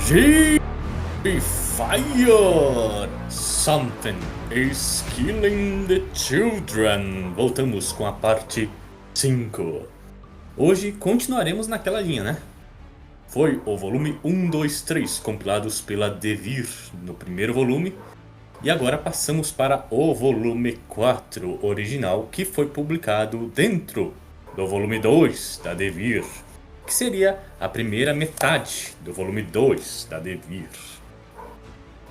G Fire! Something is killing the children. Voltamos com a parte 5. Hoje continuaremos naquela linha, né? Foi o volume 1, 2, 3 compilados pela Devir no primeiro volume. E agora passamos para o volume 4 original, que foi publicado dentro do volume 2 da Devir, que seria a primeira metade do volume 2 da Devir.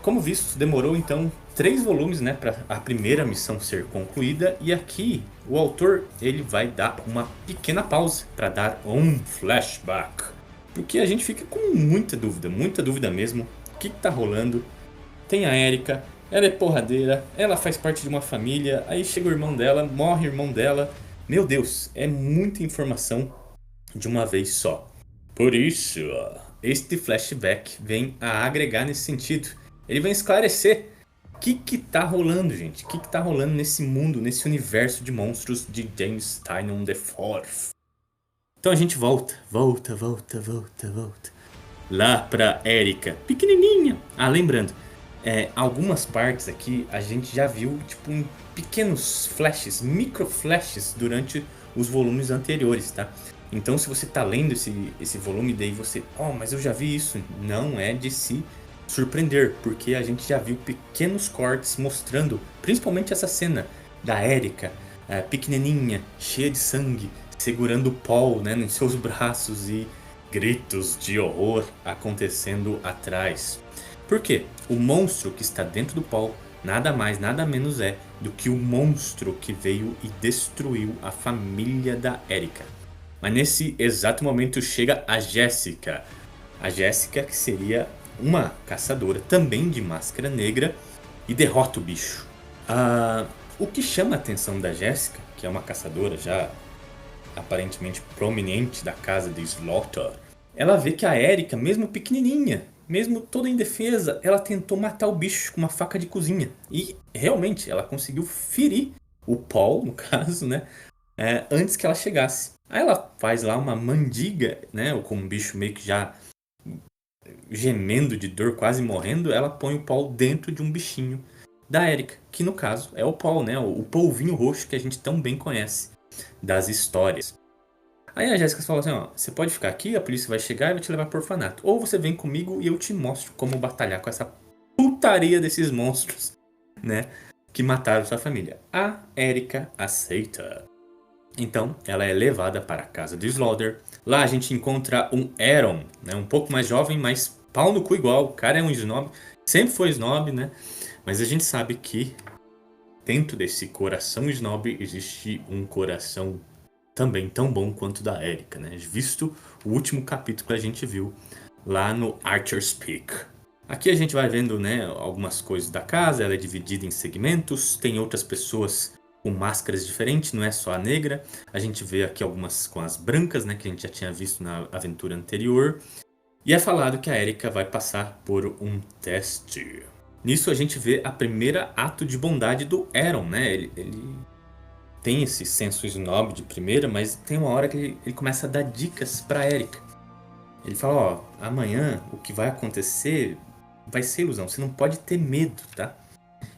Como visto, demorou então 3 volumes, né, para a primeira missão ser concluída, e aqui o autor ele vai dar uma pequena pausa para dar um flashback, porque a gente fica com muita dúvida mesmo. O que tá rolando? Tem a Erika, ela é porradeira, ela faz parte de uma família, aí chega o irmão dela, morre o irmão dela. Meu Deus, é muita informação de uma vez só. Por isso, este flashback vem a agregar nesse sentido. Ele vem esclarecer o que tá rolando, gente. O que tá rolando nesse mundo, nesse universo de monstros de James Tynion IV. Então a gente volta. Lá pra Erika, pequenininha. Lembrando, algumas partes aqui a gente já viu tipo em pequenos flashes, micro flashes durante os volumes anteriores, tá? Então se você tá lendo esse volume, daí você, mas eu já vi isso. Não é de se surpreender, porque a gente já viu pequenos cortes mostrando principalmente essa cena da Erika, pequenininha, cheia de sangue, segurando o Paul, né, nos seus braços, e gritos de horror acontecendo atrás. Por quê? O monstro que está dentro do Paul nada mais, nada menos é do que o monstro que veio e destruiu a família da Erika. Mas nesse exato momento chega a Jéssica. A Jéssica, que seria uma caçadora também de máscara negra, e derrota o bicho. O que chama a atenção da Jéssica, que é uma caçadora já aparentemente prominente da casa de Slaughter, ela vê que a Erika, mesmo pequenininha, mesmo toda indefesa, ela tentou matar o bicho com uma faca de cozinha. E realmente ela conseguiu ferir o Paul, no caso, né, antes que ela chegasse. Aí ela faz lá uma mandiga, né, com um bicho meio que já gemendo de dor, quase morrendo. Ela põe o Paul dentro de um bichinho da Erika, que no caso é o Paul, né, o polvinho roxo que a gente tão bem conhece das histórias. Aí a Jéssica fala assim, você pode ficar aqui, a polícia vai chegar e vai te levar pro orfanato. Ou você vem comigo e eu te mostro como batalhar com essa putaria desses monstros, né, que mataram sua família. A Erika aceita. Então ela é levada para a casa de Slaughter. Lá a gente encontra um Aaron, né, um pouco mais jovem, mas pau no cu igual. O cara é um snob, sempre foi snob, né? Mas a gente sabe que dentro desse coração snob existe um coração também tão bom quanto da Erika, né? Visto o último capítulo que a gente viu lá no Archer's Peak. Aqui a gente vai vendo, né, algumas coisas da casa. Ela é dividida em segmentos, tem outras pessoas com máscaras diferentes, não é só a negra. A gente vê aqui algumas com as brancas, né, que a gente já tinha visto na aventura anterior. E é falado que a Erika vai passar por um teste. Nisso a gente vê a primeira ato de bondade do Aaron, né? Ele tem esse senso snob de primeira, mas tem uma hora que ele começa a dar dicas pra Erika. Ele fala, amanhã o que vai acontecer vai ser ilusão, você não pode ter medo, tá?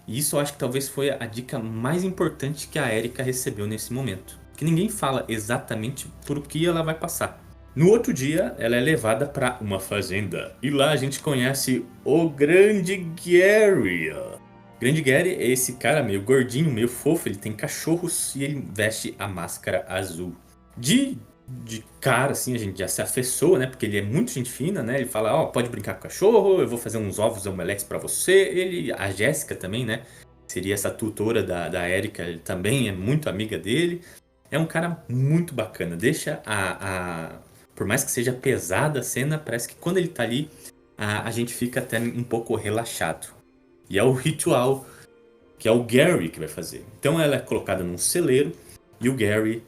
E isso eu acho que talvez foi a dica mais importante que a Erika recebeu nesse momento. Que ninguém fala exatamente por o que ela vai passar. No outro dia, ela é levada para uma fazenda. E lá a gente conhece o Grande Gary. Grande Gary é esse cara meio gordinho, meio fofo. Ele tem cachorros e ele veste a máscara azul. De cara, assim, a gente já se afeiçoa, né? Porque ele é muito gente fina, né? Ele fala, pode brincar com o cachorro, eu vou fazer uns ovos omeletes pra você. A Jéssica também, né? Seria essa tutora da Erika, ele também é muito amiga dele. É um cara muito bacana. Deixa por mais que seja pesada a cena, parece que quando ele tá ali, a gente fica até um pouco relaxado. E é o ritual que é o Gary que vai fazer. Então ela é colocada num celeiro e o Gary,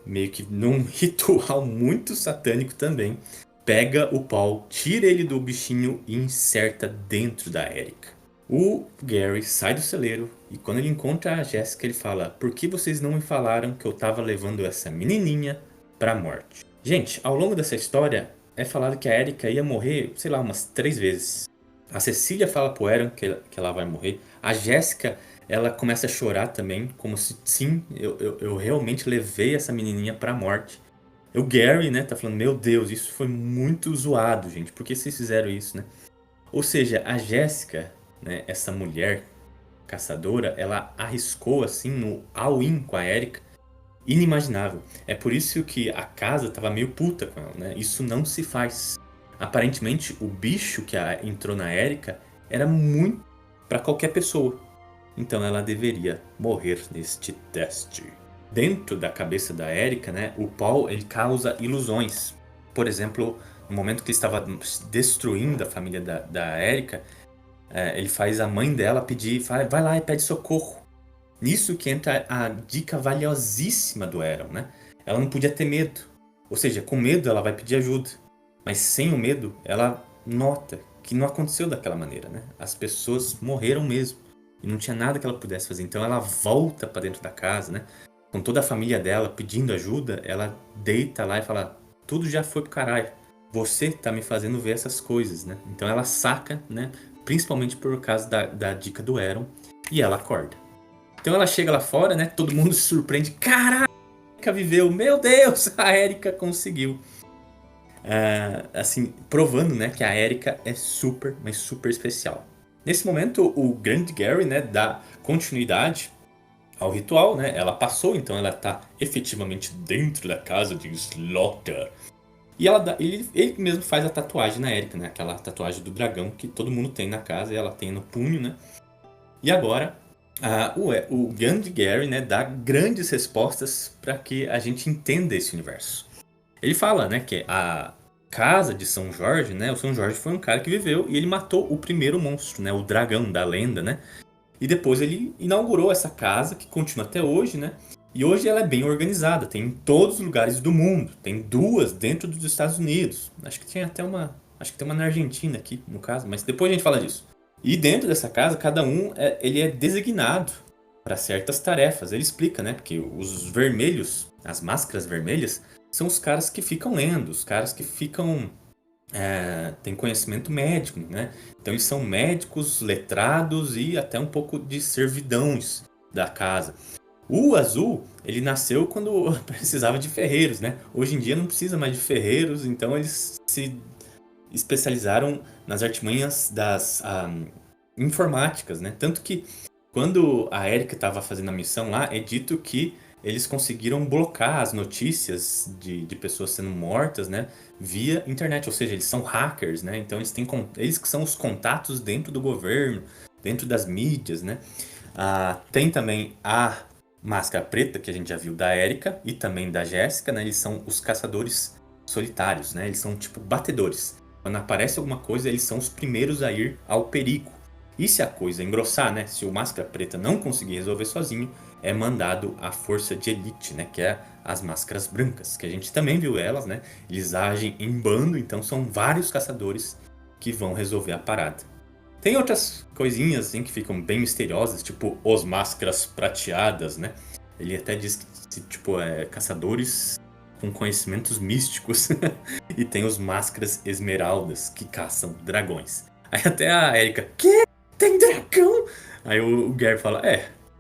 meio que num ritual muito satânico também, pega o Paul, tira ele do bichinho e inserta dentro da Erika. O Gary sai do celeiro e quando ele encontra a Jéssica, ele fala: por que vocês não me falaram que eu tava levando essa menininha pra morte? Gente, ao longo dessa história, é falado que a Erika ia morrer, sei lá, umas 3 vezes. A Cecília fala pro Aaron que ela vai morrer. A Jéssica, ela começa a chorar também, como se, sim, eu realmente levei essa menininha pra morte. O Gary, né, tá falando, meu Deus, isso foi muito zoado, gente. Por que vocês fizeram isso, né? Ou seja, a Jéssica, né, essa mulher caçadora, ela arriscou, assim, no all-in com a Erika, inimaginável. É por isso que a casa tava meio puta com ela, né? Isso não se faz. Aparentemente, o bicho que entrou na Erika era muito para qualquer pessoa. Então ela deveria morrer neste teste. Dentro da cabeça da Erika, né, o Paul ele causa ilusões. Por exemplo, no momento que ele estava destruindo a família da Erika, ele faz a mãe dela pedir, vai lá e pede socorro. Nisso que entra a dica valiosíssima do Aaron, né? Ela não podia ter medo. Ou seja, com medo ela vai pedir ajuda. Mas sem o medo, ela nota que não aconteceu daquela maneira, né? As pessoas morreram mesmo. E não tinha nada que ela pudesse fazer. Então ela volta para dentro da casa, né? Com toda a família dela pedindo ajuda, ela deita lá e fala: tudo já foi pro caralho. Você tá me fazendo ver essas coisas, né? Então ela saca, né? Principalmente por causa da dica do Aaron. E ela acorda. Então ela chega lá fora, né? Todo mundo se surpreende. Caraca, a Erika viveu. Meu Deus, a Erika conseguiu. Assim, provando, né, que a Erika é super, mas super especial. Nesse momento, o grande Gary, né, dá continuidade ao ritual, né? Ela passou, então ela tá efetivamente dentro da casa de Slaughter. E ele mesmo faz a tatuagem na Erika, né? Aquela tatuagem do dragão que todo mundo tem na casa e ela tem no punho, né? E agora, o grande Gary, né, dá grandes respostas para que a gente entenda esse universo. Ele fala, né, que a casa de São Jorge, né, o São Jorge foi um cara que viveu e ele matou o primeiro monstro, né, o dragão da lenda, né? E depois ele inaugurou essa casa que continua até hoje, né? E hoje ela é bem organizada, tem em todos os lugares do mundo. Tem duas dentro dos Estados Unidos. Acho que tem até uma, acho que tem uma na Argentina aqui, no caso, mas depois a gente fala disso. E dentro dessa casa, cada um ele é designado para certas tarefas. Ele explica, né? Porque os vermelhos, as máscaras vermelhas, são os caras que ficam lendo, os caras que ficam têm conhecimento médico, né? Então eles são médicos, letrados e até um pouco de servidões da casa. O azul, ele nasceu quando precisava de ferreiros, né? Hoje em dia não precisa mais de ferreiros, então eles se especializaram nas artimanhas das informáticas, né? Tanto que quando a Erika estava fazendo a missão lá, é dito que eles conseguiram blocar as notícias de pessoas sendo mortas, né? Via internet, ou seja, eles são hackers, né? Então eles que são os contatos dentro do governo, dentro das mídias, né? Tem também a Máscara Preta, que a gente já viu da Erika e também da Jéssica, né? Eles são os caçadores solitários, né? Eles são tipo batedores. Quando aparece alguma coisa, eles são os primeiros a ir ao perigo. E se a coisa engrossar, né? Se o Máscara Preta não conseguir resolver sozinho, é mandado a força de elite, né? Que é as Máscaras Brancas, que a gente também viu elas, né? Eles agem em bando, então são vários caçadores que vão resolver a parada. Tem outras coisinhas assim que ficam bem misteriosas, tipo os Máscaras Prateadas, né? Ele até diz que tipo caçadores com conhecimentos místicos e tem os Máscaras Esmeraldas que caçam dragões. Aí até a Erika, que? Tem dragão? Aí o Gary fala,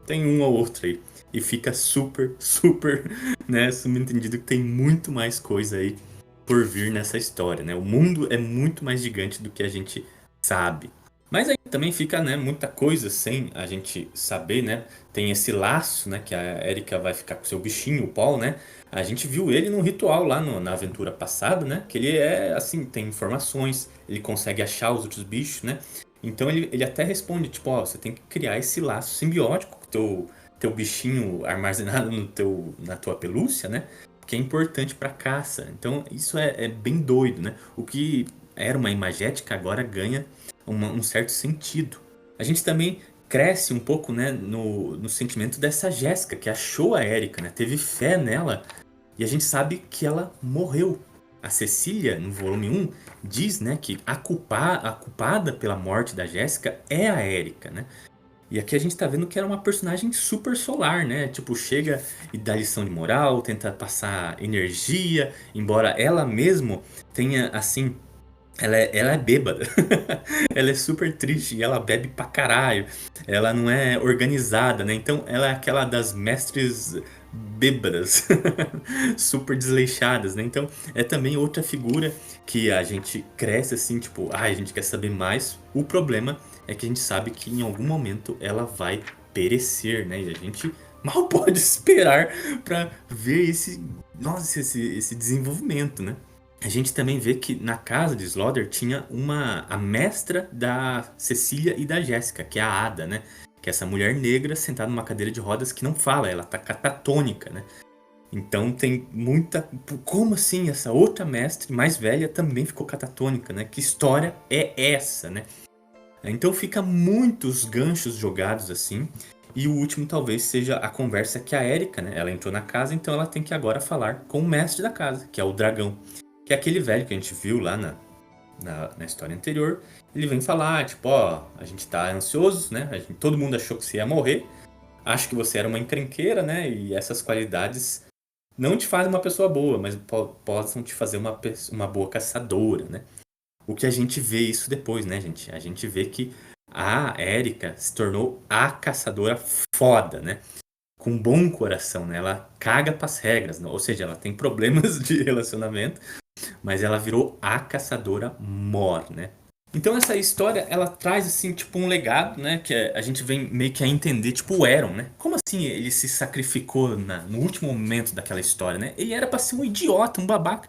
tem um ou outro aí. E fica super, super, né, subentendido que tem muito mais coisa aí por vir nessa história, né? O mundo é muito mais gigante do que a gente sabe. Mas aí também fica, né, muita coisa sem a gente saber, né? Tem esse laço, né, que a Erika vai ficar com seu bichinho, o Paul, né? A gente viu ele num ritual lá na aventura passada, né? Que ele assim, tem informações, ele consegue achar os outros bichos, né? Então ele até responde, tipo, você tem que criar esse laço simbiótico com o teu bichinho armazenado na tua pelúcia, né? Que é importante pra caça. Então isso é bem doido, né? O que era uma imagética agora ganha um certo sentido. A gente também cresce um pouco, né, no sentimento dessa Jéssica, que achou a Erika, né? Teve fé nela. E a gente sabe que ela morreu. A Cecília, no volume 1, diz, né, que a culpada pela morte da Jéssica é a Erika, né? E aqui a gente tá vendo que era uma personagem super solar, né? Tipo, chega e dá lição de moral, tenta passar energia, embora ela mesmo tenha, assim, ela é bêbada. Ela é super triste e ela bebe pra caralho. Ela não é organizada, né? Então ela é aquela das mestres bêbadas, super desleixadas, né? Então é também outra figura que a gente cresce assim, tipo, a gente quer saber mais. O problema é que a gente sabe que em algum momento ela vai perecer, né? E a gente mal pode esperar pra ver nossa, esse desenvolvimento, né? A gente também vê que na casa de Slaughter tinha a mestra da Cecília e da Jéssica, que é a Ada, né? Que é essa mulher negra sentada numa cadeira de rodas que não fala, ela tá catatônica, né? Então tem muita. Como assim essa outra mestre mais velha também ficou catatônica, né? Que história é essa, né? Então fica muitos ganchos jogados assim. E o último talvez seja a conversa que a Erika, né? Ela entrou na casa, então ela tem que agora falar com o mestre da casa, que é o dragão. Que é aquele velho que a gente viu lá na história anterior. Ele vem falar, tipo, ó, a gente tá ansioso, né? Todo mundo achou que você ia morrer. Acho que você era uma encrenqueira, né? E essas qualidades não te fazem uma pessoa boa, mas possam te fazer uma boa caçadora, né? O que a gente vê isso depois, né, gente? A gente vê que a Erika se tornou a caçadora foda, né? Com bom coração, né? Ela caga pras regras, né? Ou seja, ela tem problemas de relacionamento, mas ela virou a caçadora Mor, né? Então essa história, ela traz assim, tipo um legado, né, que a gente vem meio que a entender, tipo o Eron, né? Como assim ele se sacrificou no último momento daquela história, né? Ele era pra ser um idiota, um babaca.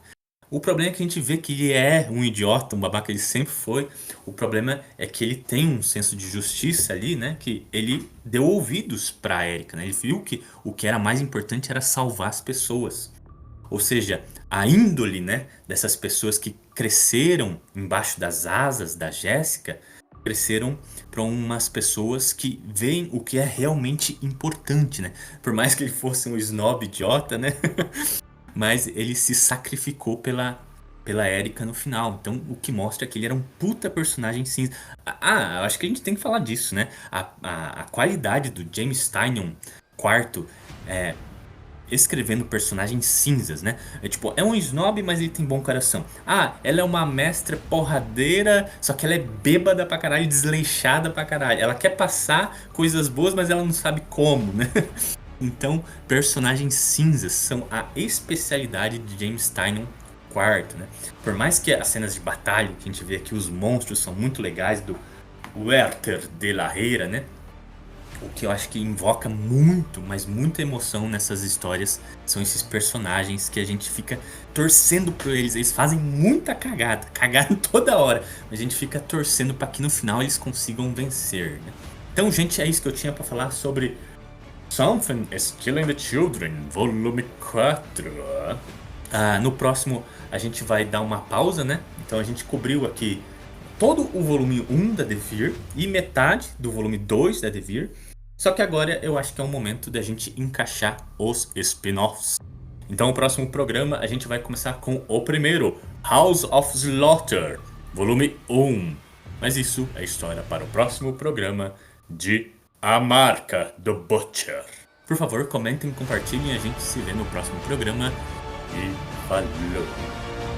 O problema é que a gente vê que ele é um idiota, um babaca, ele sempre foi. O problema é que ele tem um senso de justiça ali, né? Que ele deu ouvidos pra Erika, né? Ele viu que o que era mais importante era salvar as pessoas. Ou seja, a índole, né, dessas pessoas que cresceram embaixo das asas da Jéssica, cresceram para umas pessoas que veem o que é realmente importante, né? Por mais que ele fosse um snob idiota, né? Mas ele se sacrificou pela Erika no final. Então, o que mostra que ele era um puta personagem cinza. Eu acho que a gente tem que falar disso, né? A qualidade do James Tynion quarto escrevendo personagens cinzas, né? É um snob, mas ele tem bom coração. Ela é uma mestra porradeira, só que ela é bêbada pra caralho, desleixada pra caralho. Ela quer passar coisas boas, mas ela não sabe como, né? Então, personagens cinzas são a especialidade de James Tynion IV, né? Por mais que as cenas de batalha, que a gente vê aqui, os monstros são muito legais, do Werther de la Hera, né? O que eu acho que invoca muito, mas muita emoção nessas histórias são esses personagens que a gente fica torcendo por eles. Eles fazem muita cagada, cagada toda hora, mas a gente fica torcendo para que no final eles consigam vencer, né? Então, gente, é isso que eu tinha para falar sobre Something is Killing the Children, volume 4. No próximo a gente vai dar uma pausa, né? Então a gente cobriu aqui todo o volume 1 da Devir e metade do volume 2 da Devir. Só que agora eu acho que é o momento da gente encaixar os spin-offs. Então o próximo programa a gente vai começar com o primeiro, House of Slaughter, volume 1. Mas isso é história para o próximo programa de A Marca do Butcher. Por favor, comentem, compartilhem, a gente se vê no próximo programa e falou!